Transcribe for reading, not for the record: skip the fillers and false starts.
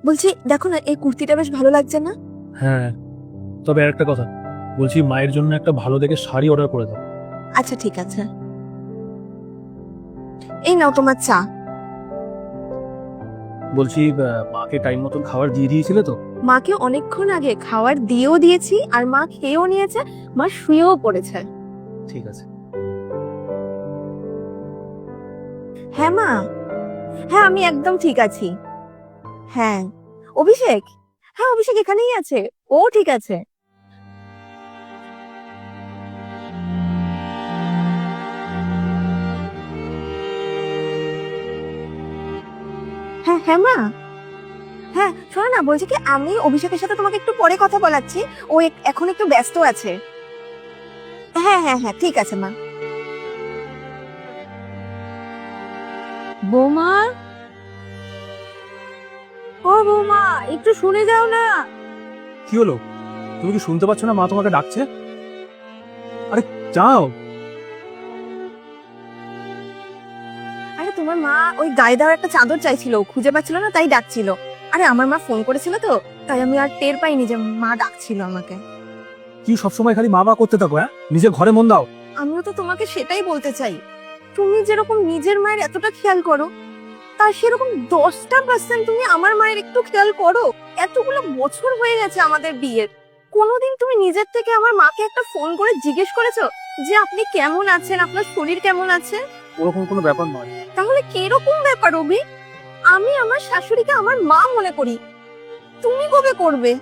বলছি দেখো না, এই কুর্তিটা বেশ ভালো লাগছে না? হ্যাঁ, তবে আর একটা কথা, বলছি মায়ের জন্য একটা ভালো দেখে শাড়ি অর্ডার করে দাও। আচ্ছা ঠিক আছে, এই নাও তোমার চা। বলছি মাকে টাইম মতন খাবার দিয়ে দিয়েছিলে তো? মাকে অনেকক্ষণ আগে খাবার দিয়েও দিয়েছি, আর মা খেয়েও নিয়েছে, মা শুয়েও পড়েছে। ঠিক আছে। হ্যাঁ মা, হ্যাঁ আমি একদম ঠিক আছি। হ্যাঁ অভিষেক, হ্যাঁ অভিষেক এখানেই আছে, ও ঠিক আছে। হ্যাঁ হ্যাঁ মা, হ্যাঁ শোনো না, বলছি কি আমি অভিষেকের সাথে তোমাকে একটু পরে কথা বলাচ্ছি, ও এখন একটু ব্যস্ত আছে। হ্যাঁ হ্যাঁ হ্যাঁ ঠিক আছে মা। বৌমা, ও বৌমা একটু শুনে যাও না। কি হলো, তুমি কি শুনতে পাচ্ছ না মা তোমাকে ডাকছে? আরে যাও। আরে তোমার মা ওই গায়ে দেওয়ার একটা চাদর চাইছিল, ও খুঁজে পাচ্ছিল না তাই ডাকছিল। আরে আমার মা ফোন করেছিল তো, তাই আমি আর টের পাইনি যে মা ডাকছিল আমাকে। কি সবসময় খালি মা মা করতে থাকো? হ্যাঁ, নিজের ঘরে মন দাও। আমিও তো তোমাকে সেটাই বলতে চাই, তুমি যেরকম নিজের মায়ের এতটা খেয়াল করো, তার সেরকম 10% তুমি আমার মায়ের একটু খেয়াল করো। এতগুলো বছর হয়ে গেছে আমাদের বিয়ের, কোনোদিন তুমি নিজের থেকে আমার মাকে একটা ফোন করে জিজ্ঞেস করেছো যে আপনি কেমন আছেন, আপনার শরীর কেমন আছে? ওরকম কোনো ব্যাপার নয়। তাহলে কিরকম ব্যাপার অভি? আমি আমার শাশুড়িকে আমার মা মনে করি, তুমি কবে করবে?